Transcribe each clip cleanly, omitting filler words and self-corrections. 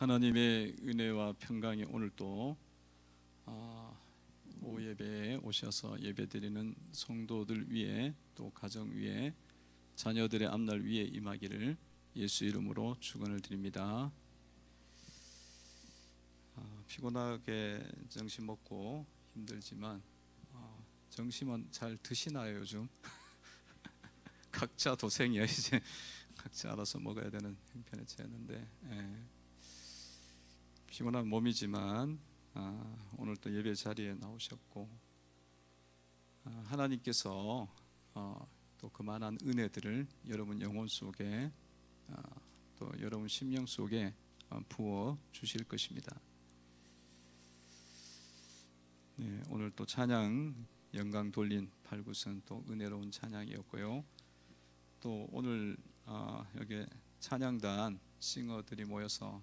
하나님의 은혜와 평강이 오늘 또 오후 예배에 오셔서 예배드리는 성도들 위에, 또 가정 위에, 자녀들의 앞날 위에 임하기를 예수 이름으로 축원을 드립니다. 피곤하게 점심 먹고 힘들지만 점심은 잘 드시나요 요즘? 각자 도생이야 이제. 각자 알아서 먹어야 되는 형편에 처했는데, 피곤한 몸이지만 오늘 또 예배 자리에 나오셨고, 하나님께서 또 그만한 은혜들을 여러분 영혼 속에, 또 여러분 심령 속에 부어 주실 것입니다. 네, 오늘 또 찬양 영광 돌린 발구선 또 은혜로운 찬양이었고요. 또 오늘 여기 찬양단 싱어들이 모여서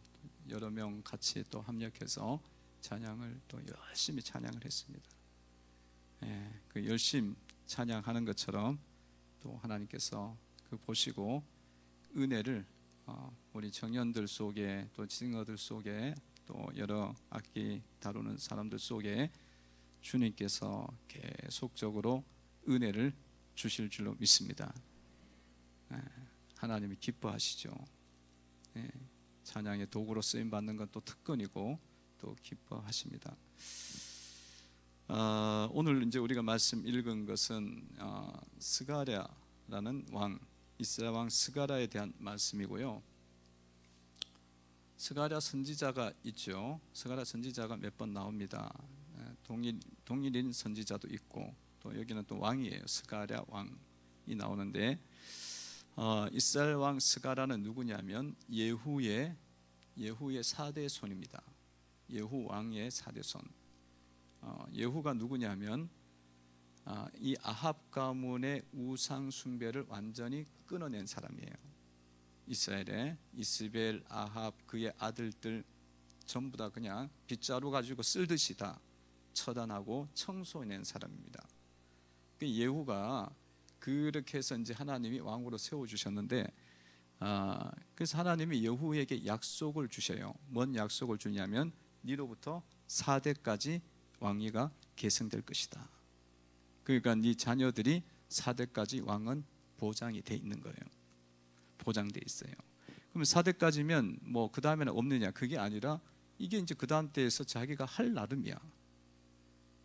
여러 명 같이 또 합력해서 찬양을 또 열심히 찬양을 했습니다. 그 열심 찬양하는 것처럼 또 하나님께서 그 보시고 은혜를 우리 청년들 속에, 또 싱어들 속에, 또 여러 악기 다루는 사람들 속에 주님께서 계속적으로 은혜를 주실 줄로 믿습니다. 하나님이 기뻐하시죠. 찬양의 도구로 쓰임 받는 건 또 특권이고 또 기뻐하십니다. 오늘 이제 우리가 말씀 읽은 것은 스가랴라는 왕, 이스라엘 왕 스가랴에 대한 말씀이고요. 스가랴 선지자가 있죠. 스가랴 선지자가 몇 번 나옵니다. 동일인 선지자도 있고, 또 여기는 또 왕이에요. 스가랴 왕이 나오는데, 이스라엘 왕 스가랴는 누구냐면 예후의 4대 손입니다. 예후 왕의 4대 손. 예후가 누구냐면 이 아합 가문의 우상 숭배를 완전히 끊어낸 사람이에요. 이스라엘에 이스벨, 아합, 그의 아들들 전부 다 그냥 빗자루 가지고 쓸듯이 다 처단하고 청소해낸 사람입니다. 예후가 그렇게 해서 이제 하나님이 왕으로 세워주셨는데, 그래서 하나님이 예후에게 약속을 주셔요. 뭔 약속을 주냐면 니로부터 4대까지 왕위가 계승될 것이다. 그러니까 네 자녀들이 4대까지 왕은 보장이 돼 있는 거예요. 보장돼 있어요. 그럼 4대까지면 뭐 그 다음에는 없느냐? 그게 아니라 이게 이제 그 다음 때에서 자기가 할 나름이야.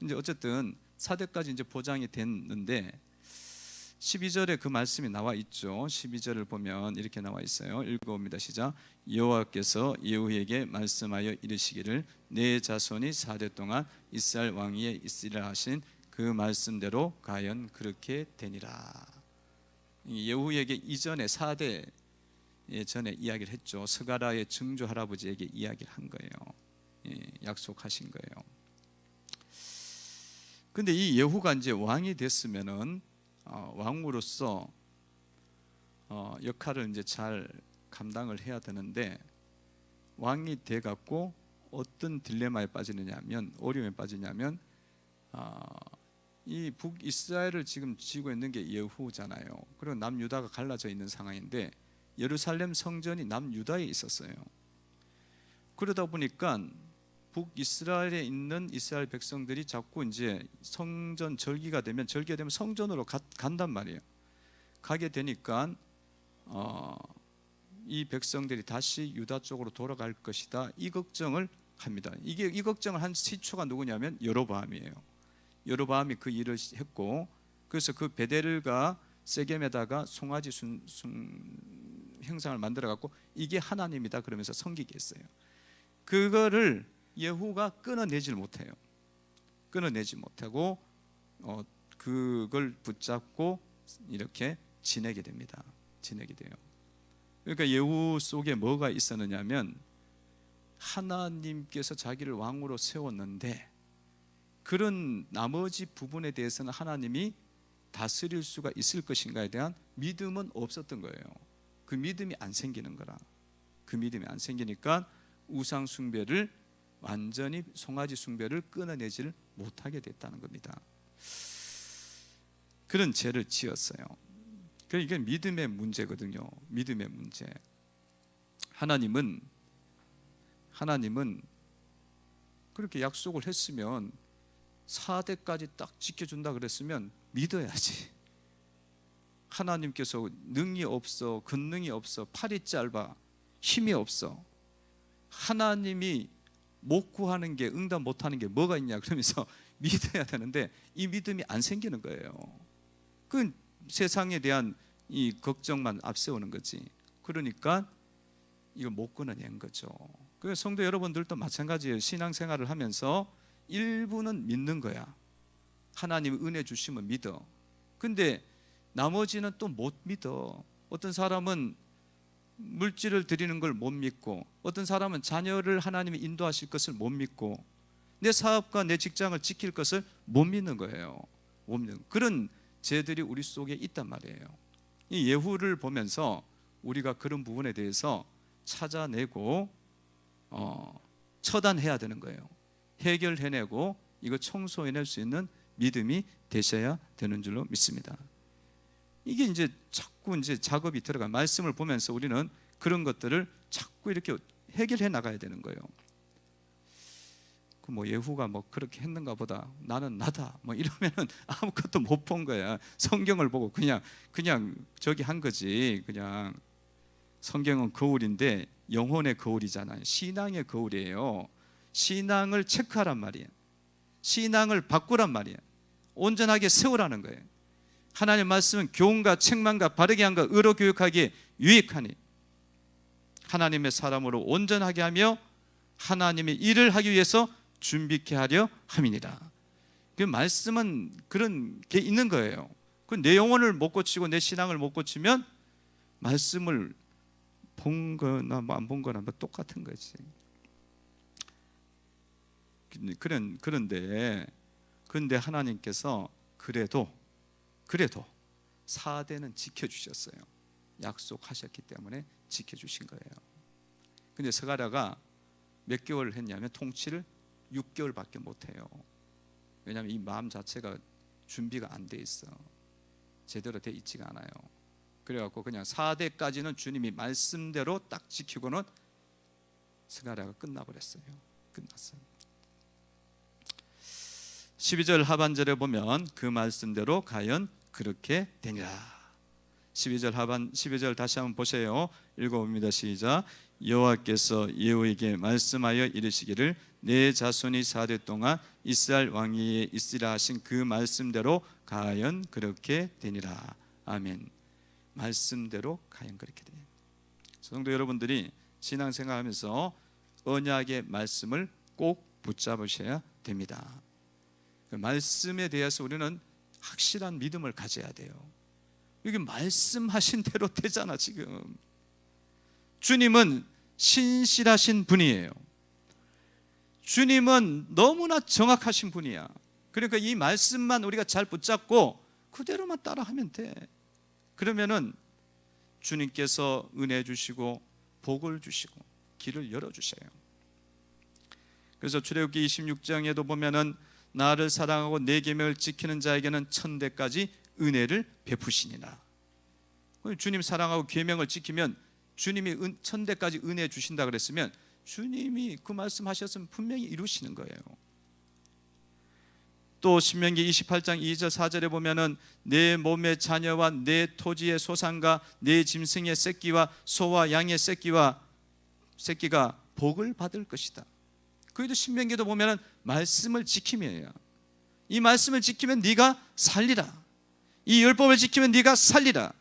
이제 어쨌든 4대까지 이제 보장이 됐는데, 12절에 그 말씀이 나와 있죠. 12절을 보면 이렇게 나와 있어요. 읽어봅니다. 시작. 여호와께서 예후에게 말씀하여 이르시기를 내 자손이 4대 동안 이스라엘 왕위에 있으리라 하신 그 말씀대로 과연 그렇게 되니라. 예후에게 이전에 4대 전에 이야기를 했죠. 스가랴의 증조 할아버지에게 이야기를 한 거예요. 약속하신 거예요. 근데 이 예후가 이제 왕이 됐으면은 왕으로서 역할을 이제 잘 감당을 해야 되는데, 왕이 돼 갖고 어떤 딜레마에 빠지느냐면, 어려움에 빠지냐면, 이 북이스라엘을 지금 지고 있는 게 예후잖아요. 그리고 남유다가 갈라져 있는 상황인데 예루살렘 성전이 남유다에 있었어요. 그러다 보니까 북이스라엘에 있는 이스라엘 백성들이 자꾸 이제 성전 절기가 되면 성전으로 간단 말이에요. 가게 되니까 이 백성들이 다시 유다 쪽으로 돌아갈 것이다, 이 걱정을 합니다. 이 걱정을 한 시초가 누구냐면 여로보암이에요. 여로보암이 그 일을 했고, 그래서 그 베델과 세겜에다가 송아지 형상을 만들어 갖고 이게 하나님이다 그러면서 섬기게 했어요. 그거를 예후가 끊어내지 못해요. 끊어내지 못하고 그걸 붙잡고 이렇게 지내게 됩니다. 지내게 돼요. 그러니까 예후 속에 뭐가 있었느냐면, 하나님께서 자기를 왕으로 세웠는데 그런 나머지 부분에 대해서는 하나님이 다스릴 수가 있을 것인가에 대한 믿음은 없었던 거예요. 그 믿음이 안 생기는 거라. 그 믿음이 안 생기니까 우상 숭배를, 완전히 송아지 숭배를 끊어내지를 못하게 됐다는 겁니다. 그런 죄를 지었어요. 이게 믿음의 문제거든요. 믿음의 문제. 하나님은 하나님은 그렇게 약속을 했으면 4대까지 딱 지켜준다 그랬으면 믿어야지. 하나님께서 능이 없어, 권능이 없어, 팔이 짧아, 힘이 없어, 하나님이 못 구하는 게, 응답 못하는 게 뭐가 있냐 그러면서 믿어야 되는데 이 믿음이 안 생기는 거예요. 그 세상에 대한 이 걱정만 앞세우는 거지. 그러니까 이거 못 끊어낸 거죠. 그 성도 여러분들도 마찬가지예요. 신앙생활을 하면서 일부는 믿는 거야. 하나님 은혜 주시면 믿어. 근데 나머지는 또 못 믿어. 어떤 사람은 물질을 드리는 걸 못 믿고, 어떤 사람은 자녀를 하나님이 인도하실 것을 못 믿고, 내 사업과 내 직장을 지킬 것을 못 믿는 거예요. 못 믿는 그런 죄들이 우리 속에 있단 말이에요. 이 예후를 보면서 우리가 그런 부분에 대해서 찾아내고 처단해야 되는 거예요. 해결해내고 이거 청소해낼 수 있는 믿음이 되셔야 되는 줄로 믿습니다. 이게 이제 자꾸 이제 작업이 들어가. 말씀을 보면서 우리는 그런 것들을 자꾸 이렇게 해결해 나가야 되는 거예요. 그 뭐 예후가 뭐 그렇게 했는가 보다, 나는 나다 뭐 이러면은 아무것도 못 본 거야. 성경을 보고 그냥 저기 한 거지. 그냥 성경은 거울인데 영혼의 거울이잖아요. 신앙의 거울이에요. 신앙을 체크하란 말이에요. 신앙을 바꾸란 말이에요. 온전하게 세우라는 거예요. 하나님 말씀은 교훈과 책망과 바르게 함과 의로 교육하기에 유익하니 하나님의 사람으로 온전하게 하며 하나님의 일을 하기 위해서 준비케 하려 함이니라. 그 말씀은 그런 게 있는 거예요. 그 내 영혼을 못 고치고 내 신앙을 못 고치면 말씀을 본 거나 뭐 안 본 거나 뭐 똑같은 거지. 그런데 하나님께서 그래도 4대는 지켜주셨어요. 약속하셨기 때문에 지켜주신 거예요. 근데 스가랴가 몇 개월을 했냐면 통치를 6개월밖에 못해요. 왜냐하면 이 마음 자체가 준비가 안 돼 있어. 제대로 돼 있지가 않아요. 그래갖고 그냥 4대까지는 주님이 말씀대로 딱 지키고는 스가랴가 끝나버렸어요. 끝났어요. 12절 하반절에 보면 그 말씀대로 과연 그렇게 되니라. 12절 다시 한번 보세요. 읽어봅니다. 시작. 여호와께서 예후에게 말씀하여 이르시기를 내 자손이 4대 동안 이스라엘 왕위에 있으라 하신 그 말씀대로 과연 그렇게 되니라. 아멘. 말씀대로 과연 그렇게 되니. 성도 여러분들이 신앙생활하면서 언약의 말씀을 꼭 붙잡으셔야 됩니다. 그 말씀에 대해서 우리는 확실한 믿음을 가져야 돼요. 여기 말씀하신 대로 되잖아. 지금 주님은 신실하신 분이에요. 주님은 너무나 정확하신 분이야. 그러니까 이 말씀만 우리가 잘 붙잡고 그대로만 따라하면 돼. 그러면은 주님께서 은혜 주시고 복을 주시고 길을 열어주셔요. 그래서 출애굽기 26장에도 보면은 나를 사랑하고 내 계명을 지키는 자에게는 1000대까지 은혜를 베푸시니라. 주님 사랑하고 계명을 지키면 주님이 1000대까지 은혜 주신다 그랬으면 주님이 그 말씀하셨으면 분명히 이루시는 거예요. 또 신명기 28장 2절 4절에 보면은 내 몸의 자녀와 내 토지의 소산과 내 짐승의 새끼와 소와 양의 새끼가 복을 받을 것이다. 그래도 신명기도 보면은 말씀을 지킴이에요. 이 말씀을 지키면 네가 살리라. 이 율법을 지키면 네가 살리라.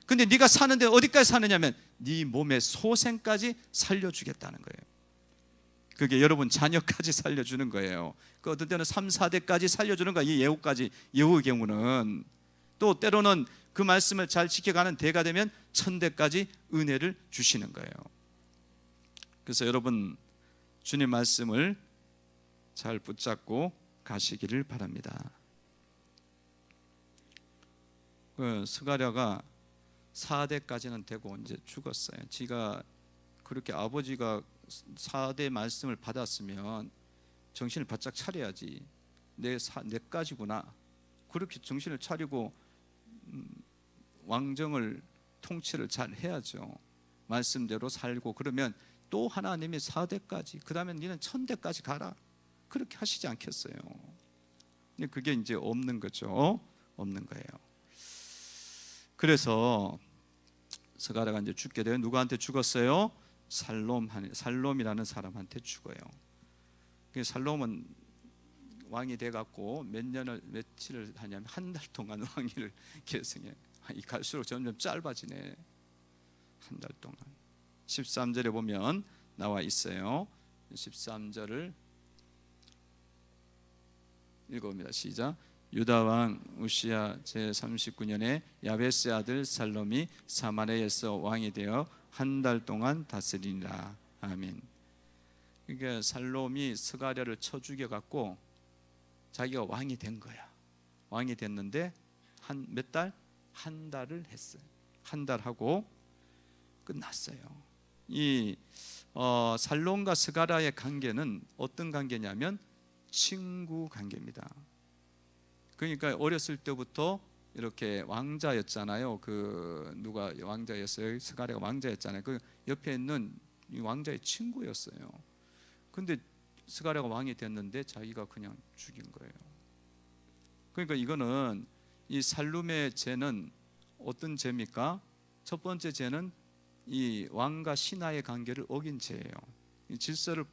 근데 네가 사는데 어디까지 사느냐면 네 몸의 소생까지 살려주겠다는 거예요. 그게 여러분 자녀까지 살려주는 거예요. 그 어떤 때는 3, 4대까지 살려주는 거야. 이 예후의 경우는 또 때로는 그 말씀을 잘 지켜가는 대가 되면 1000대까지 은혜를 주시는 거예요. 그래서 여러분 주님 말씀을 잘 붙잡고 가시기를 바랍니다. 스가랴가 4대까지는 되고 이제 죽었어요. 지가 그렇게 아버지가 4대 말씀을 받았으면 정신을 바짝 차려야지. 내까지구나. 그렇게 정신을 차리고 왕정을 통치를 잘 해야죠. 말씀대로 살고 그러면 또 하나님이 4대까지, 그 다음에 너는 1000대까지 가라, 그렇게 하시지 않겠어요? 근데 그게 이제 없는 거죠. 없는 거예요. 그래서 스가랴가 이제 죽게 돼요. 누구한테 죽었어요? 살롬이라는 사람한테 죽어요. 살롬은 왕이 돼갖고 며칠을 하냐면 한 달 동안 왕위를 계승해. 갈수록 점점 짧아지네. 한 달 동안. 13절에 보면 나와 있어요. 13절을 읽어봅니다. 시작. 유다 왕 우시야 제39년에 야베스의 아들 살롬이 사마리아에서 왕이 되어 한 달 동안 다스리니라. 아멘. 그러니까 살롬이 스가랴를 쳐 죽여 갖고 자기가 왕이 된 거야. 왕이 됐는데 한 몇 달? 한 달을 했어요. 한 달 하고 끝났어요. 이 살롬과 스가랴의 관계는 어떤 관계냐면 친구 관계입니다. 그러니까 어렸을 때부터 이렇게 왕자였잖아요. 누가 왕자였어요? 스가랴가 왕자였잖아요. 그 옆에 있는 이 왕자의 친구였어요. 근데 스가랴가 왕이 됐는데 자기가 그냥 죽인 거예요. 그러니까 이거는 이 살룸의 죄는 어떤 죄입니까? 첫 번째 죄는 이 왕과 신하의 관계를 어긴 죄예요. 이 질서를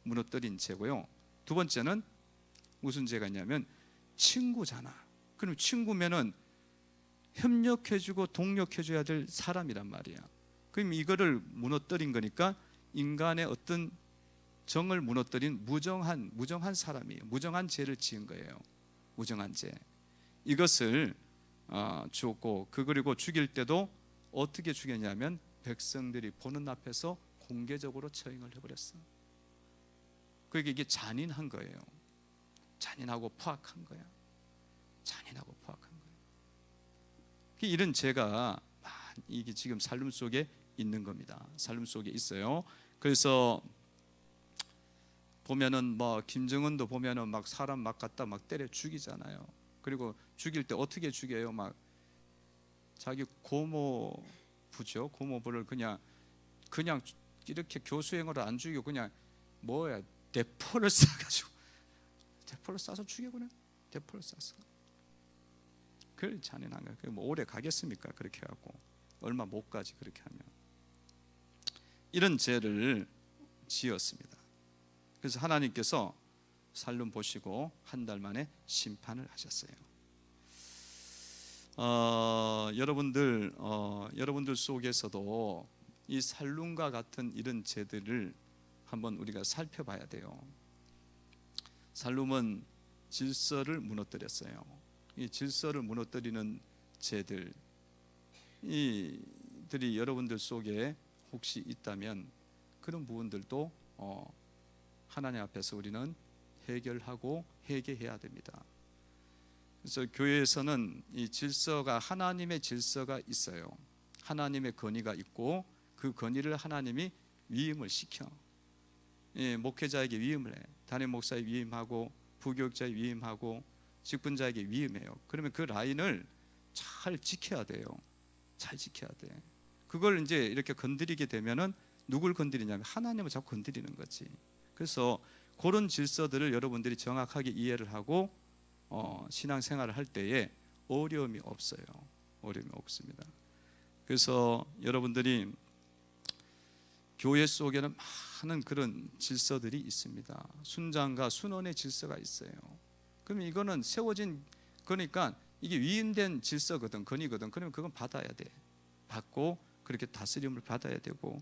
무너뜨린 죄고요. 두 번째는 무슨 죄가 있냐면 친구잖아. 그럼 친구면은 협력해주고 동력해줘야 될 사람이란 말이야. 그럼 이거를 무너뜨린 거니까 인간의 어떤 정을 무너뜨린 무정한 사람이에요. 무정한 죄를 지은 거예요. 무정한 죄. 이것을 주었고, 그리고 죽일 때도 어떻게 죽였냐면 백성들이 보는 앞에서 공개적으로 처형을 해버렸어. 그러니까 이게 잔인한 거예요. 잔인하고 포악한 거야. 잔인하고 포악한 거예요. 이런 죄가 이게 지금 살림 속에 있는 겁니다. 살림 속에 있어요. 그래서 보면은 뭐 김정은도 보면은 막 사람 막 갖다 막 때려 죽이잖아요. 그리고 죽일 때 어떻게 죽여요? 막 자기 고모부죠. 고모부를 그냥 이렇게 교수행으로 안 죽이고 그냥 대포를 쏴가지고 대포를 쏴서 죽여버려. 대포를 쏴서. 그 잔인한 거예요. 뭐 오래 가겠습니까? 그렇게 해갖고 얼마 못 가지 그렇게 하면. 이런 죄를 지었습니다. 그래서 하나님께서 살룸 보시고 한 달 만에 심판을 하셨어요. 여러분들 속에서도 이 살룸과 같은 이런 죄들을 한번 우리가 살펴봐야 돼요. 살룸은 질서를 무너뜨렸어요. 이 질서를 무너뜨리는 죄들, 이들이 여러분들 속에 혹시 있다면 그런 부분들도 하나님 앞에서 우리는 해결하고 회개해야 됩니다. 그래서 교회에서는 이 질서가 하나님의 질서가 있어요. 하나님의 권위가 있고 그 권위를 하나님이 위임을 시켜. 목회자에게 위임을 해. 담임 목사에 위임하고 부교육자에 위임하고 직분자에게 위임해요. 그러면 그 라인을 잘 지켜야 돼요. 잘 지켜야 돼. 그걸 이제 이렇게 건드리게 되면은 누굴 건드리냐면 하나님을 자꾸 건드리는 거지. 그래서 그런 질서들을 여러분들이 정확하게 이해를 하고 신앙생활을 할 때에 어려움이 없어요. 어려움이 없습니다. 그래서 여러분들이 교회 속에는 많은 그런 질서들이 있습니다. 순장과 순원의 질서가 있어요. 그러면 이거는 세워진 거니까 이게 위임된 질서거든, 권위거든. 그러면 그건 받아야 돼. 받고 그렇게 다스림을 받아야 되고,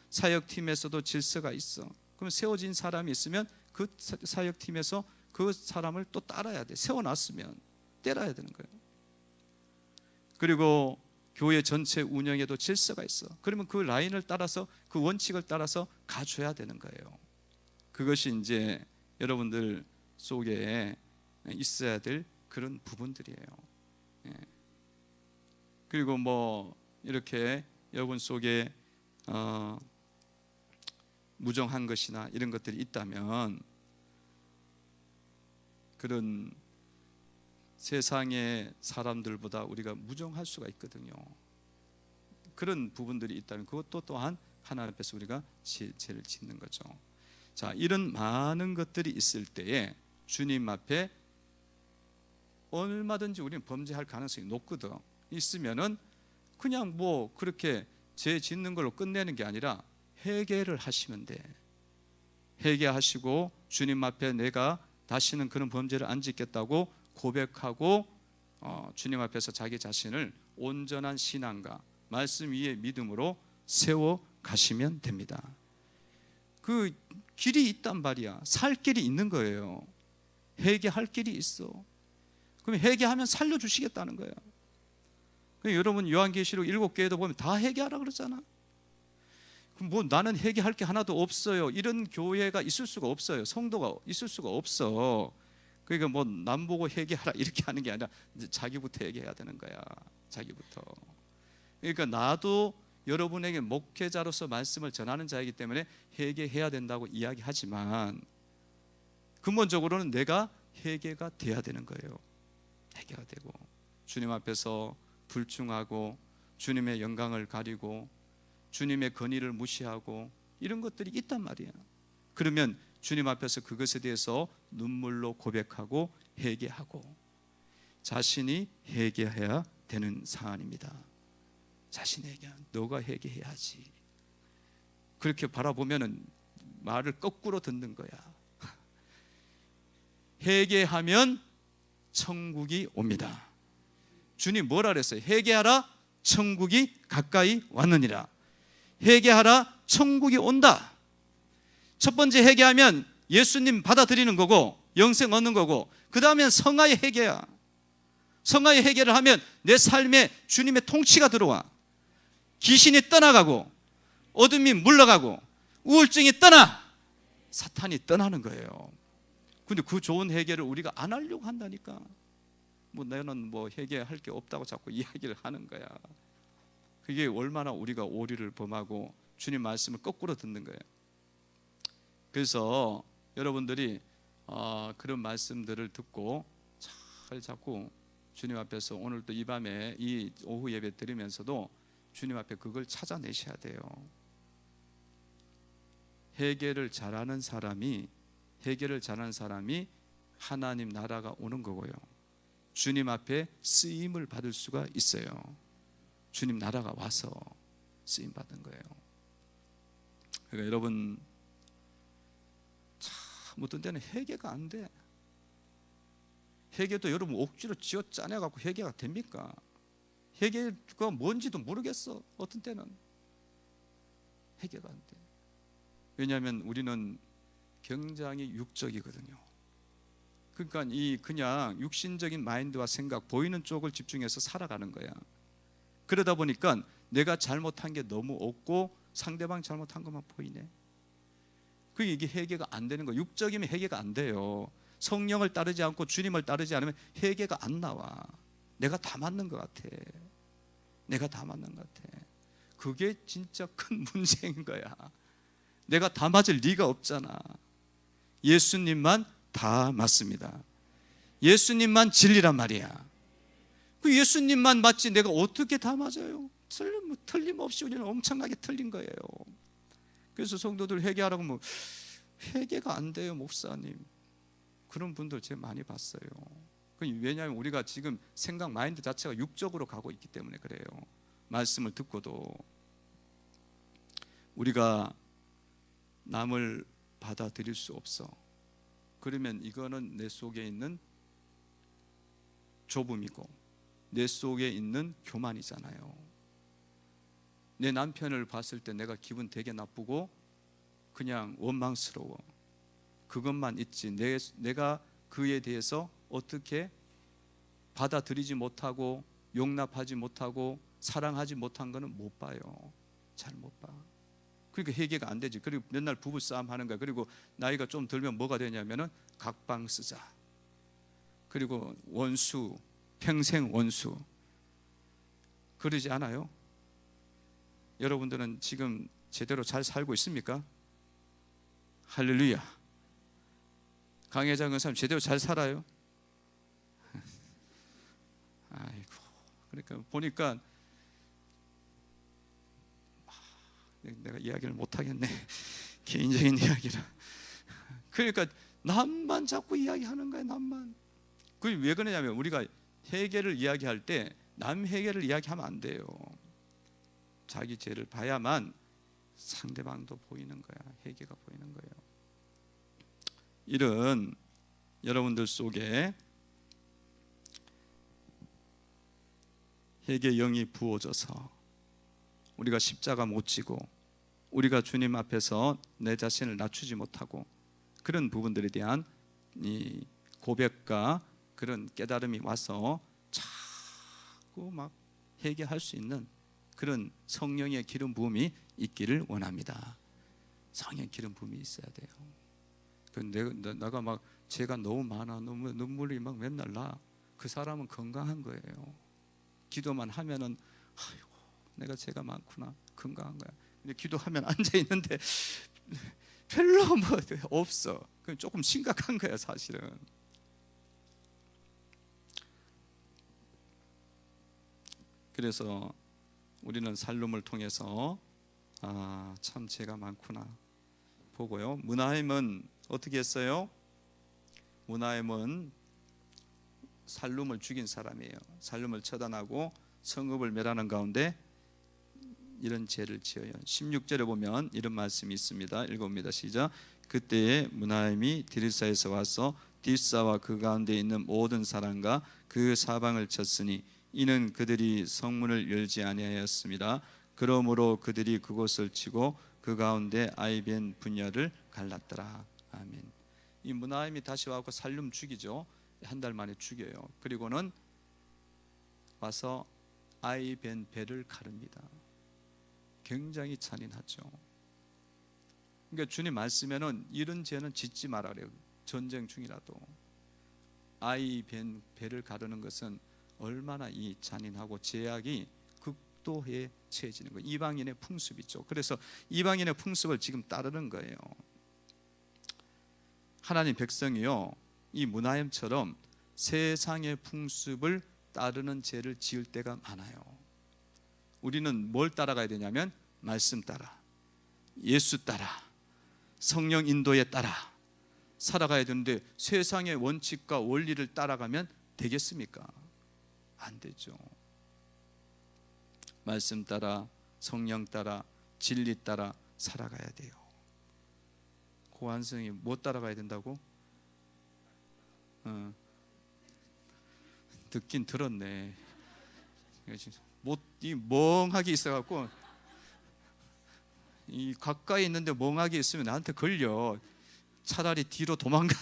사역팀에서도 질서가 있어. 그럼 세워진 사람이 있으면 그 사역팀에서 그 사람을 또 따라야 돼. 세워놨으면 따라야 되는 거예요. 그리고 교회 전체 운영에도 질서가 있어. 그러면 그 라인을 따라서, 그 원칙을 따라서 가줘야 되는 거예요. 그것이 이제 여러분들 속에 있어야 될 그런 부분들이에요. 그리고 뭐 이렇게 여러분 속에 무정한 것이나 이런 것들이 있다면 그런 세상의 사람들보다 우리가 무정할 수가 있거든요. 그런 부분들이 있다면 그것도 또한 하나님 앞에서 우리가 죄를 짓는 거죠. 자, 이런 많은 것들이 있을 때에 주님 앞에 얼마든지 우리는 범죄할 가능성이 높거든. 있으면은 그냥 뭐 그렇게 죄 짓는 걸로 끝내는 게 아니라 회개를 하시면 돼. 회개하시고 주님 앞에 내가 다시는 그런 범죄를 안 짓겠다고 고백하고 주님 앞에서 자기 자신을 온전한 신앙과 말씀 위에 믿음으로 세워 가시면 됩니다. 그 길이 있단 말이야. 살 길이 있는 거예요. 회개할 길이 있어. 그럼 회개하면 살려주시겠다는 거야. 여러분 요한계시록 7개에도 보면 다 회개하라 그러잖아. 그럼 뭐 나는 회개할 게 하나도 없어요, 이런 교회가 있을 수가 없어요. 성도가 있을 수가 없어. 그러니까 뭐 남 보고 회개하라 이렇게 하는 게 아니라 자기부터 회개해야 되는 거야. 자기부터. 그러니까 나도 여러분에게 목회자로서 말씀을 전하는 자이기 때문에 회개해야 된다고 이야기하지만 근본적으로는 내가 회개가 돼야 되는 거예요. 회개가 되고 주님 앞에서 불충하고 주님의 영광을 가리고 주님의 건의를 무시하고 이런 것들이 있단 말이야. 그러면 주님 앞에서 그것에 대해서 눈물로 고백하고 회개하고 자신이 회개해야 되는 사안입니다. 자신이 회개, 너가 회개해야지. 그렇게 바라보면은 말을 거꾸로 듣는 거야. 회개하면 천국이 옵니다. 주님 뭐라 그랬어요? 회개하라, 천국이 가까이 왔느니라. 회개하라, 천국이 온다. 첫 번째 회개하면 예수님 받아들이는 거고 영생 얻는 거고, 그 다음엔 성화의 회개야. 성화의 회개를 하면 내 삶에 주님의 통치가 들어와. 귀신이 떠나가고 어둠이 물러가고 우울증이 떠나 사탄이 떠나는 거예요. 근데 그 좋은 회개를 우리가 안 하려고 한다니까. 뭐 나는 뭐 회개할 게 없다고 자꾸 이야기를 하는 거야. 그게 얼마나 우리가 오리를 범하고 주님 말씀을 거꾸로 듣는 거예요. 그래서 여러분들이 그런 말씀들을 듣고 잘 자꾸 주님 앞에서 오늘도 이 밤에 이 오후 예배 드리면서도 주님 앞에 그걸 찾아내셔야 돼요. 회개를 잘하는 사람이 하나님 나라가 오는 거고요. 주님 앞에 쓰임을 받을 수가 있어요. 주님 나라가 와서 쓰임 받는 거예요. 그러니까 여러분 참 어떤 때는 회개가 안 돼. 회개도 여러분 억지로 쥐어 짜내갖고 회개가 됩니까? 회개가 뭔지도 모르겠어. 어떤 때는 회개가 안 돼. 왜냐하면 우리는 굉장히 육적이거든요. 그러니까 그냥 육신적인 마인드와 생각, 보이는 쪽을 집중해서 살아가는 거야. 그러다 보니까 내가 잘못한 게 너무 없고 상대방 잘못한 것만 보이네. 이게 회개가 안 되는 거야. 육적이면 회개가 안 돼요. 성령을 따르지 않고 주님을 따르지 않으면 회개가 안 나와. 내가 다 맞는 것 같아. 그게 진짜 큰 문제인 거야. 내가 다 맞을 리가 없잖아. 예수님만 다 맞습니다. 예수님만 진리란 말이야. 그 예수님만 맞지 내가 어떻게 다 맞아요? 틀림없이 우리는 엄청나게 틀린 거예요. 그래서 성도들 회개하라고 하면 회개가 안 돼요, 목사님. 그런 분들 제가 많이 봤어요. 왜냐하면 우리가 지금 생각 마인드 자체가 육적으로 가고 있기 때문에 그래요. 말씀을 듣고도 우리가 남을 받아들일 수 없어. 그러면 이거는 내 속에 있는 좁음이고 내 속에 있는 교만이잖아요. 내 남편을 봤을 때 내가 기분 되게 나쁘고 그냥 원망스러워. 그것만 있지 내가 그에 대해서 어떻게 받아들이지 못하고 용납하지 못하고 사랑하지 못한 거는 못 봐요. 잘 못 봐. 그러니까 회개가 안 되지. 그리고 맨날 부부싸움 하는 거야. 그리고 나이가 좀 들면 뭐가 되냐면은 각방 쓰자. 그리고 원수, 평생 원수. 그러지 않아요? 여러분들은 지금 제대로 잘 살고 있습니까? 할렐루야. 강혜장 의사님 제대로 잘 살아요? 아이고. 그러니까 보니까 내가 이야기를 못 하겠네. 개인적인 이야기라. 그러니까 남만 자꾸 이야기하는 거야. 남만. 그게 왜 그러냐면 우리가 해결을 이야기할 때 남 해결을 이야기하면 안 돼요. 자기 죄를 봐야만 상대방도 보이는 거야. 해결가 보이는 거예요. 이런 여러분들 속에 회개 영이 부어져서 우리가 십자가 못 지고 우리가 주님 앞에서 내 자신을 낮추지 못하고 그런 부분들에 대한 이 고백과 그런 깨달음이 와서 자꾸 막 회개할 수 있는 그런 성령의 기름 부음이 있기를 원합니다. 성령 기름 부음이 있어야 돼요. 내가 막 죄가 너무 많아, 너무 눈물이 막 맨날 나. 그 사람은 건강한 거예요. 기도만 하면은 아이고 내가 죄가 많구나, 건강한 거야. 근데 기도하면 앉아 있는데 별로 뭐 없어. 그럼 조금 심각한 거야 사실은. 그래서 우리는 살룸을 통해서 참 죄가 많구나 보고요. 문하임은 어떻게 했어요? 문하임은 살룸을 죽인 사람이에요. 살룸을 처단하고 성읍을 멸하는 가운데 이런 죄를 지어요. 16절에 보면 이런 말씀이 있습니다. 읽어봅니다. 시작. 그때에 문하임이 디르사에서 와서 딥사와 그 가운데 있는 모든 사람과 그 사방을 쳤으니 이는 그들이 성문을 열지 아니하였습니다. 그러므로 그들이 그곳을 치고 그 가운데 아이벤 분야를 갈랐더라. 아멘. 이 문하임이 다시 와서 살룸 죽이죠. 한 달 만에 죽여요. 그리고는 와서 아이벤 배를 가릅니다. 굉장히 잔인하죠. 그러니까 주님 말씀에는 이런 죄는 짓지 말아 그래요. 전쟁 중이라도. 아이벤 배를 가르는 것은 얼마나 이 잔인하고 죄악이 극도에 처해지는 거예요. 이방인의 풍습이죠. 그래서 이방인의 풍습을 지금 따르는 거예요. 하나님 백성이요, 이 문하임처럼 세상의 풍습을 따르는 죄를 지을 때가 많아요. 우리는 뭘 따라가야 되냐면 말씀 따라, 예수 따라, 성령 인도에 따라 살아가야 되는데 세상의 원칙과 원리를 따라가면 되겠습니까? 안 되죠. 말씀 따라, 성령 따라, 진리 따라 살아가야 돼요. 고한성이 뭐 따라가야 된다고? 듣긴 들었네. 이 멍하게 있어갖고 이 가까이 있는데 멍하게 있으면 나한테 걸려. 차라리 뒤로 도망가.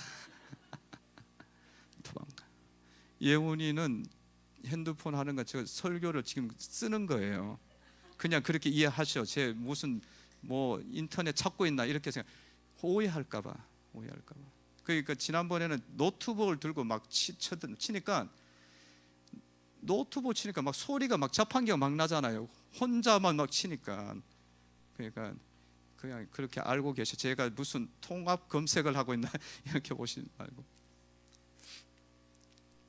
예훈이는 핸드폰 하는 거 제가 설교를 지금 쓰는 거예요. 그냥 그렇게 이해하셔. 제 무슨 뭐 인터넷 찾고 있나 이렇게 생각. 오해할까봐. 그러니까 지난번에는 노트북을 들고 막 치니까 노트북 치니까 막 소리가 막 자판기가 막 나잖아요. 혼자만 막 치니까. 그러니까 그냥 그렇게 알고 계셔. 제가 무슨 통합 검색을 하고 있나 이렇게 보시지 말고.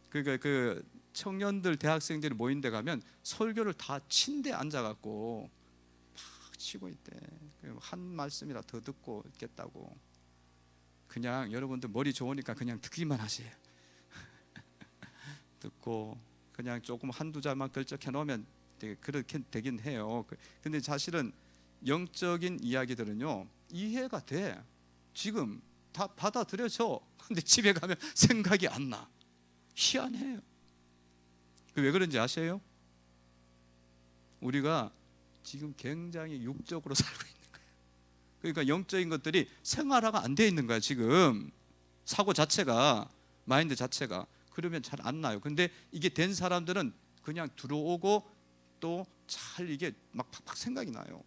그러니까 그 청년들 대학생들이 모인 데 가면 설교를 다 침대에 앉아갖고 막 치고 있대. 한 말씀이라 더 듣고 있겠다고. 그냥 여러분들 머리 좋으니까 그냥 듣기만 하세요. 듣고 그냥 조금 한두 자만 걸쩍해 놓으면 그렇게 되긴 해요. 근데 사실은 영적인 이야기들은요 이해가 돼. 지금 다 받아들여져. 근데 집에 가면 생각이 안 나. 희한해요. 왜 그런지 아세요? 우리가 지금 굉장히 육적으로 살고 있는 거예요. 그러니까 영적인 것들이 생활화가 안 돼 있는 거야. 지금 사고 자체가, 마인드 자체가. 그러면 잘 안 나요. 근데 이게 된 사람들은 그냥 들어오고 또 잘 이게 막 팍팍 생각이 나요.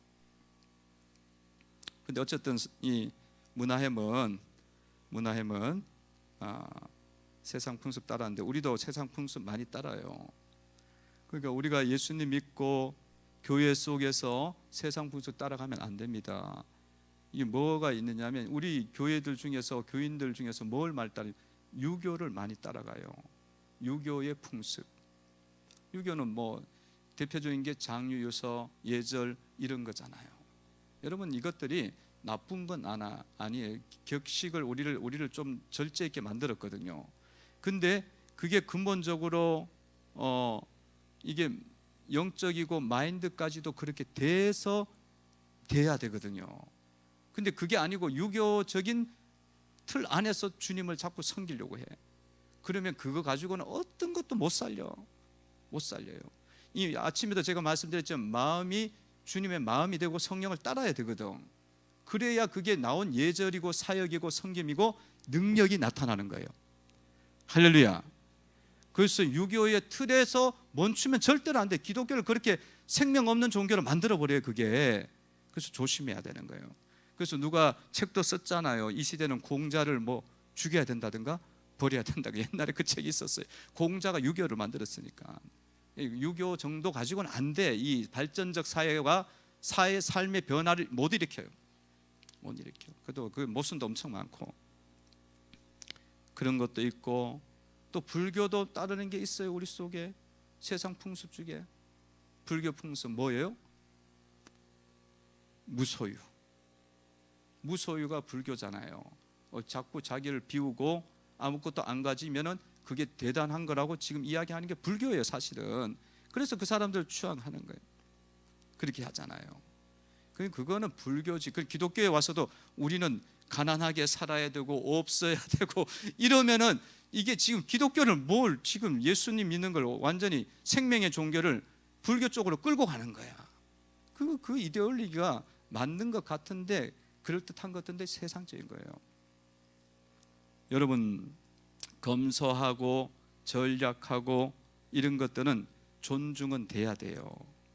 근데 어쨌든 이 문하햄은 세상 풍습 따라하는데 우리도 세상 풍습 많이 따라요. 그러니까 우리가 예수님 믿고 교회 속에서 세상 풍습 따라가면 안 됩니다. 이게 뭐가 있느냐면 우리 교회들 중에서 교인들 중에서 뭘 많이 따라? 유교를 많이 따라가요. 유교의 풍습. 유교는 뭐 대표적인 게 장유유서, 예절 이런 거잖아요. 여러분 이것들이 나쁜 건 아니에요. 격식을 우리를 좀 절제 있게 만들었거든요. 근데 그게 근본적으로 이게 영적이고 마인드까지도 그렇게 돼야 되거든요. 근데 그게 아니고 유교적인 틀 안에서 주님을 자꾸 섬기려고 해. 그러면 그거 가지고는 어떤 것도 못 살려요. 이 아침에도 제가 말씀드렸지만 마음이 주님의 마음이 되고 성령을 따라야 되거든. 그래야 그게 나온 예절이고 사역이고 섬김이고 능력이 나타나는 거예요. 할렐루야. 그래서 유교의 틀에서 멈추면 절대로 안 돼. 기독교를 그렇게 생명 없는 종교로 만들어 버려요. 그게. 그래서 조심해야 되는 거예요. 그래서 누가 책도 썼잖아요. 이 시대는 공자를 뭐 죽여야 된다든가 버려야 된다고. 옛날에 그 책이 있었어요. 공자가 유교를 만들었으니까. 유교 정도 가지고는 안 돼. 이 발전적 사회와 사회 삶의 변화를 못 일으켜요. 그래도 그 모순도 엄청 많고 그런 것도 있고, 또 불교도 따르는 게 있어요. 우리 속에 세상 풍습 중에 불교 풍습 뭐예요? 무소유가 불교잖아요. 자꾸 자기를 비우고 아무것도 안 가지면은 그게 대단한 거라고 지금 이야기하는 게 불교예요, 사실은. 그래서 그 사람들 추앙하는 거예요. 그렇게 하잖아요. 그거는 불교지. 기독교에 와서도 우리는 가난하게 살아야 되고 없어야 되고 이러면은 이게 지금 기독교를 지금 예수님 믿는 걸 완전히 생명의 종교를 불교 쪽으로 끌고 가는 거야. 그 이데올로기가 맞는 것 같은데, 그럴듯한 것 같은데 세상적인 거예요. 여러분, 검소하고 전략하고 이런 것들은 존중은 돼야 돼요.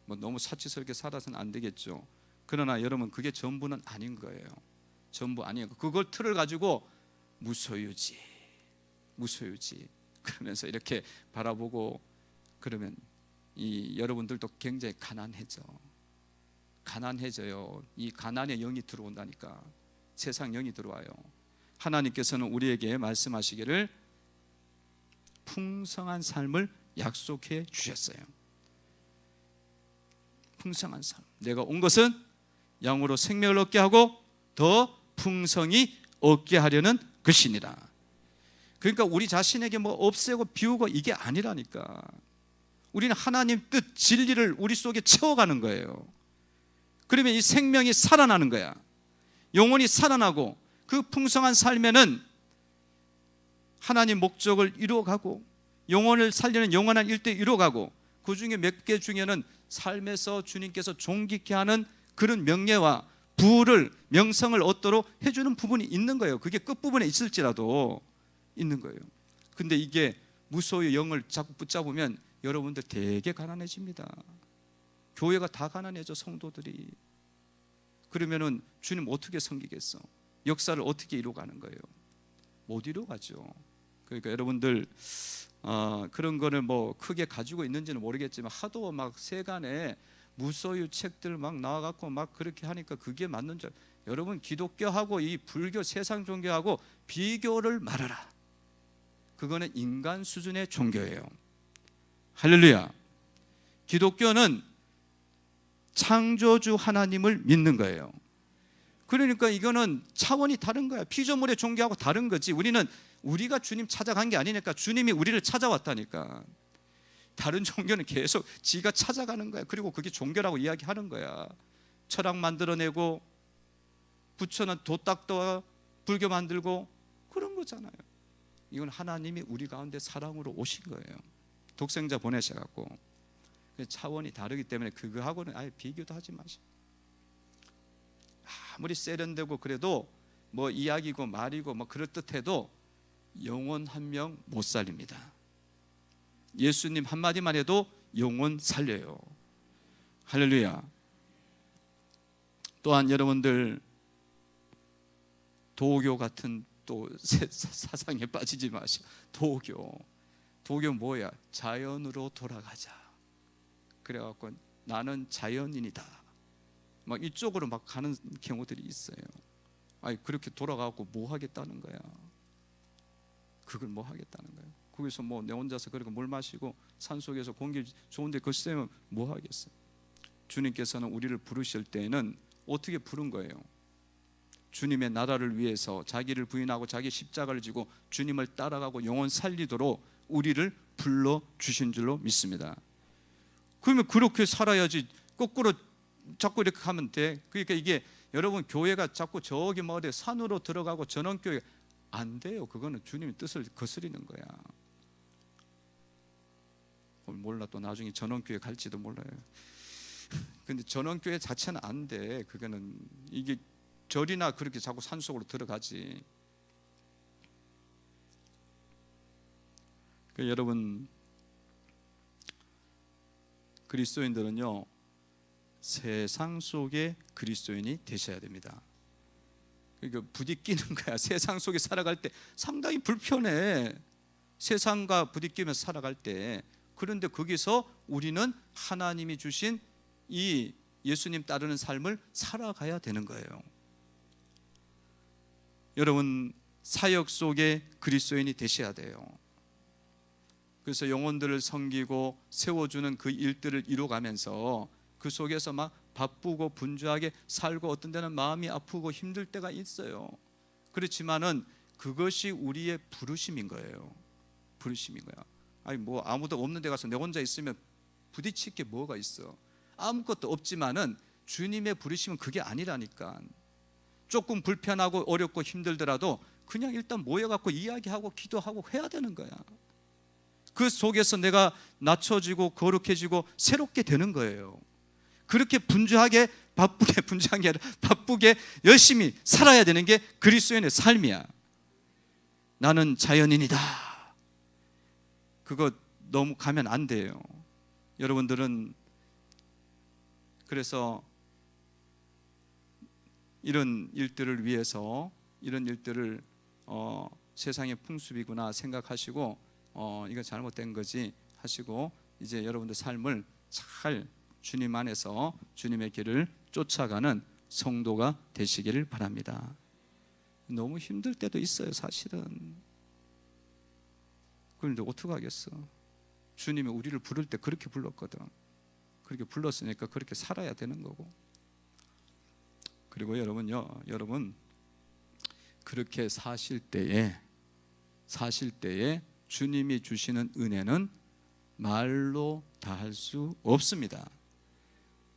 뭐 너무 사치스럽게 살아서는 안 되겠죠. 그러나 여러분, 그게 전부는 아닌 거예요. 전부 아니에요. 그걸 틀을 가지고 무소유지 그러면서 이렇게 바라보고 그러면 여러분들도 굉장히 가난해져요. 이 가난의 영이 들어온다니까. 세상 영이 들어와요. 하나님께서는 우리에게 말씀하시기를 풍성한 삶을 약속해 주셨어요. 풍성한 삶. 내가 온 것은 영으로 생명을 얻게 하고 더 풍성히 얻게 하려는 것이니라. 그러니까 우리 자신에게 뭐 없애고 비우고 이게 아니라니까. 우리는 하나님 뜻 진리를 우리 속에 채워가는 거예요. 그러면 이 생명이 살아나는 거야. 영혼이 살아나고 그 풍성한 삶에는 하나님 목적을 이루어가고 영혼을 살리는 영원한 일도 이루어가고, 그 중에 몇 개 중에는 삶에서 주님께서 존귀케 하는 그런 명예와 부를 명성을 얻도록 해주는 부분이 있는 거예요. 그게 끝부분에 있을지라도 있는 거예요. 근데 이게 무소유의 영을 자꾸 붙잡으면 여러분들 되게 가난해집니다. 교회가 다 가난해져, 성도들이. 그러면은 주님 어떻게 섬기겠어? 역사를 어떻게 이루어가는 거예요? 못 이루어가죠. 그러니까 여러분들 그런 거를 뭐 크게 가지고 있는지는 모르겠지만 하도 막 세간에 무소유 책들 막 나와갖고 막 그렇게 하니까 그게 맞는 줄. 여러분, 기독교하고 이 불교 세상 종교하고 비교를 말아라. 그거는 인간 수준의 종교예요. 할렐루야. 기독교는 창조주 하나님을 믿는 거예요. 그러니까 이거는 차원이 다른 거야. 피조물의 종교하고 다른 거지. 우리가 주님 찾아간 게 아니니까. 주님이 우리를 찾아왔다니까. 다른 종교는 계속 지가 찾아가는 거야. 그리고 그게 종교라고 이야기하는 거야. 철학 만들어내고 부처는 도딱도 불교 만들고 그런 거잖아요. 이건 하나님이 우리 가운데 사랑으로 오신 거예요. 독생자 보내셔갖고. 차원이 다르기 때문에 그거하고는 아예 비교도 하지 마시고. 아무리 세련되고 그래도 뭐 이야기고 말이고 뭐 그럴듯해도 영혼 한 명 못 살립니다. 예수님 한마디만 해도 영혼 살려요. 할렐루야. 또한 여러분들 도교 같은 또 사상에 빠지지 마시고. 도교 뭐야? 자연으로 돌아가자. 그래갖고 나는 자연인이다. 막 이쪽으로 막 가는 경우들이 있어요. 아니 그렇게 돌아가고 뭐 하겠다는 거야? 그걸 뭐 하겠다는 거야? 거기서 뭐 내 혼자서 그렇게 물 마시고 산속에서 공기 좋은데 거시면 뭐 하겠어요? 주님께서는 우리를 부르실 때에는 어떻게 부른 거예요? 주님의 나라를 위해서 자기를 부인하고 자기 십자가를 지고 주님을 따라가고 영혼 살리도록 우리를 불러주신 줄로 믿습니다. 그러면 그렇게 살아야지 거꾸로 자꾸 이렇게 하면 돼. 그러니까 이게 여러분 교회가 자꾸 저기 뭐 어디 산으로 들어가고 전원교회 안 돼요. 그거는 주님의 뜻을 거스리는 거야. 몰라, 또 나중에 전원교회 갈지도 몰라요. 근데 전원교회 자체는 안 돼. 그거는 이게 절이나 그렇게 자꾸 산속으로 들어가지. 여러분, 그리스도인들은요 세상 속의 그리스도인이 되셔야 됩니다. 그러니까 부딪히는 거야. 세상 속에 살아갈 때 상당히 불편해. 세상과 부딪히면서 살아갈 때. 그런데 거기서 우리는 하나님이 주신 이 예수님 따르는 삶을 살아가야 되는 거예요. 여러분, 사역 속에 그리스도인이 되셔야 돼요. 그래서 영혼들을 섬기고 세워주는 그 일들을 이루어가면서 그 속에서 막 바쁘고 분주하게 살고 어떤 때는 마음이 아프고 힘들 때가 있어요. 그렇지만은 그것이 우리의 부르심인 거예요. 부르심인 거야. 아니 뭐 아무도 없는 데 가서 내 혼자 있으면 부딪힐 게 뭐가 있어. 아무것도 없지만은 주님의 부르심은 그게 아니라니까. 조금 불편하고 어렵고 힘들더라도 그냥 일단 모여갖고 이야기하고 기도하고 해야 되는 거야. 그 속에서 내가 낮춰지고 거룩해지고 새롭게 되는 거예요. 그렇게 분주하게 분주한 게 아니라 바쁘게 열심히 살아야 되는 게 그리스도인의 삶이야. 나는 자연인이다. 그거 너무 가면 안 돼요. 여러분들은 그래서 이런 일들을 위해서 이런 일들을 세상의 풍습이구나 생각하시고 이거 잘못된 거지 하시고 이제 여러분들 삶을 잘 주님 안에서 주님의 길을 쫓아가는 성도가 되시기를 바랍니다. 너무 힘들 때도 있어요, 사실은. 그런데 어떻게 하겠어? 주님이 우리를 부를 때 그렇게 불렀거든. 그렇게 불렀으니까 그렇게 살아야 되는 거고. 그리고 여러분 그렇게 사실 때에 주님이 주시는 은혜는 말로 다 할 수 없습니다.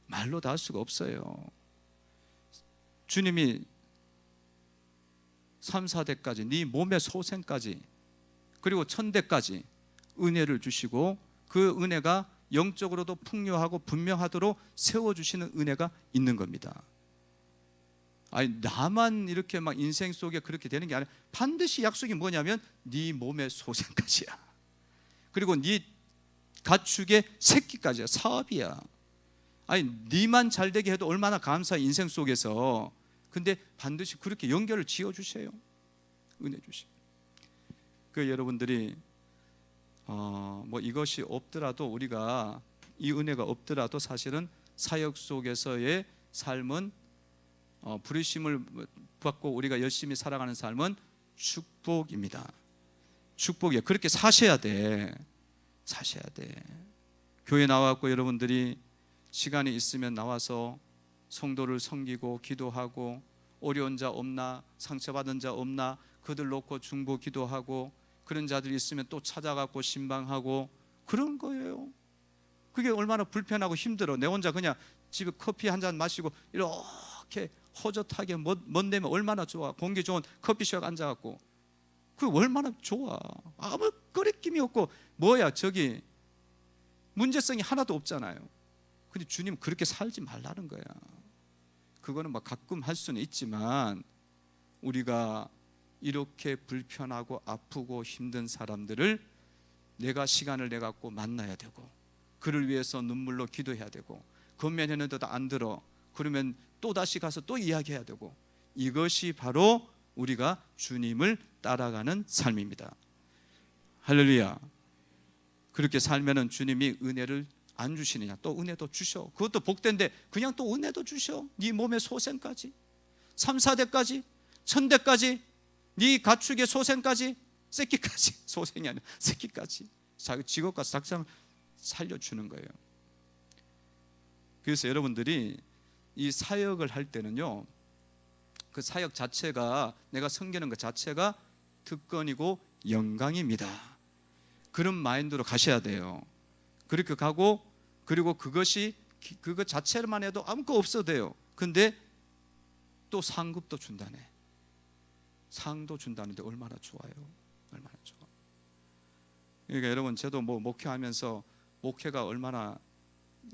말로 다 할 수가 없어요. 주님이 3, 4대까지 네 몸의 소생까지 그리고 1000대까지 은혜를 주시고 그 은혜가 영적으로도 풍요하고 분명하도록 세워주시는 은혜가 있는 겁니다. 아니 나만 이렇게 막 인생 속에 그렇게 되는 게 아니라 반드시 약속이 뭐냐면 네 몸의 소생까지야. 그리고 네 가축의 새끼까지야. 사업이야. 아니 네만 잘되게 해도 얼마나 감사해 인생 속에서. 근데 반드시 그렇게 연결을 지어주세요. 은혜 주시고. 여러분들이 뭐 이것이 없더라도 우리가 이 은혜가 없더라도 사실은 사역 속에서의 삶은 부르심을 받고 우리가 열심히 살아가는 삶은 축복입니다. 축복이에요. 그렇게 사셔야 돼. 교회 나와갖고 여러분들이 시간이 있으면 나와서 성도를 섬기고 기도하고 어려운 자 없나, 상처받은 자 없나 그들 놓고 중보 기도하고 그런 자들이 있으면 또 찾아가고 신방하고 그런 거예요. 그게 얼마나 불편하고 힘들어. 내 혼자 그냥 집에 커피 한 잔 마시고 이렇게 허젓하게 먼데면 얼마나 좋아. 공기 좋은 커피숍에 앉아갖고 그게 얼마나 좋아. 아무 거리낌이 없고 뭐야 저기 문제성이 하나도 없잖아요. 근데 주님 그렇게 살지 말라는 거야. 그거는 막 가끔 할 수는 있지만 우리가 이렇게 불편하고 아프고 힘든 사람들을 내가 시간을 내갖고 만나야 되고 그를 위해서 눈물로 기도해야 되고 건면했는데도 안 들어. 그러면 또다시 가서 또 이야기해야 되고 이것이 바로 우리가 주님을 따라가는 삶입니다. 할렐루야. 그렇게 살면은 주님이 은혜를 안 주시느냐? 또 은혜도 주셔. 그것도 복된데 그냥 또 은혜도 주셔. 네 몸의 소생까지 3, 4대까지 1000대까지 네 가축의 소생까지 새끼까지 소생이 아니라 새끼까지 자기 직업과 싹상 살려주는 거예요. 그래서 여러분들이 이 사역을 할 때는요, 그 사역 자체가, 내가 섬기는 것 자체가 특권이고 영광입니다. 그런 마인드로 가셔야 돼요. 그렇게 가고, 그리고 그것 자체만 해도 아무것도 없어도 돼요. 근데 또 상급도 준다네. 상도 준다는데 얼마나 좋아요. 얼마나 좋아. 그러니까 여러분, 저도 뭐 목회하면서, 목회가 얼마나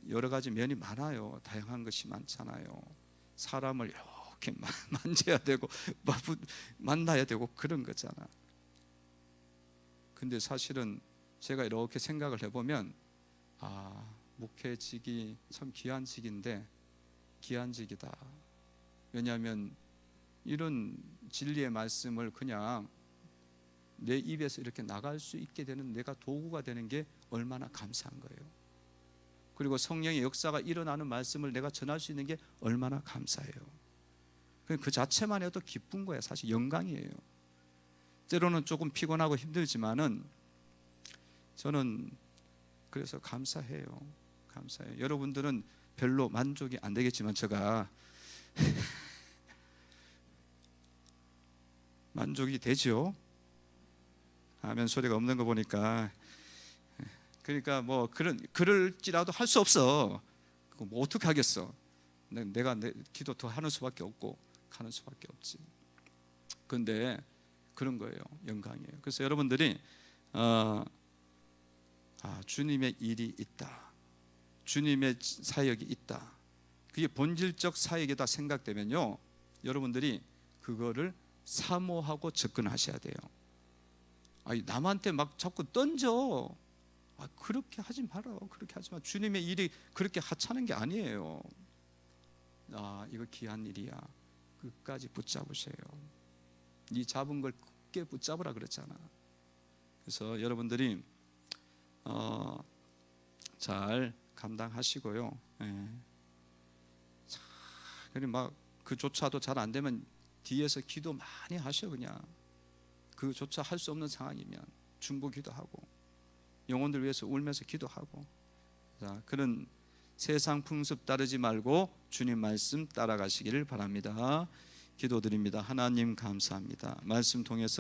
여러 가지 면이 많아요. 다양한 것이 많잖아요. 사람을 이렇게 만져야 되고 만나야 되고 그런 거잖아. 근데 사실은 제가 이렇게 생각을 해보면, 목회직이 참 귀한 직인데 귀한 직이다. 왜냐하면 이런 진리의 말씀을 그냥 내 입에서 이렇게 나갈 수 있게 되는, 내가 도구가 되는 게 얼마나 감사한 거예요. 그리고 성령의 역사가 일어나는 말씀을 내가 전할 수 있는 게 얼마나 감사해요. 그 자체만 해도 기쁜 거예요. 사실 영광이에요. 때로는 조금 피곤하고 힘들지만은 저는 그래서 감사해요. 감사해요. 여러분들은 별로 만족이 안 되겠지만 제가 만족이 되죠. 아멘 소리가 없는 거 보니까. 그러니까 뭐 그럴지라도 할 수 없어. 뭐 어떻게 하겠어. 내가 내 기도 더 하는 수밖에 없고 가는 수밖에 없지. 근데 그런 거예요. 영광이에요. 그래서 여러분들이 주님의 일이 있다, 주님의 사역이 있다, 그게 본질적 사역이다 생각되면요, 여러분들이 그거를 사모하고 접근하셔야 돼요. 남한테 막 자꾸 던져. 그렇게 하지 마라. 그렇게 하지 마. 주님의 일이 그렇게 하찮은 게 아니에요. 이거 귀한 일이야. 끝까지 붙잡으세요. 이 잡은 걸 굳게 붙잡으라 그랬잖아. 그래서 여러분들이 잘 감당하시고요. 그리고 막 그조차도 잘 안 되면 뒤에서 기도 많이 하셔. 그냥 그조차 할 수 없는 상황이면 중보 기도하고 영혼들 위해서 울면서 기도하고, 그런 세상 풍습 따르지 말고 주님 말씀 따라가시기를 바랍니다. 기도드립니다. 하나님 감사합니다. 말씀 통해서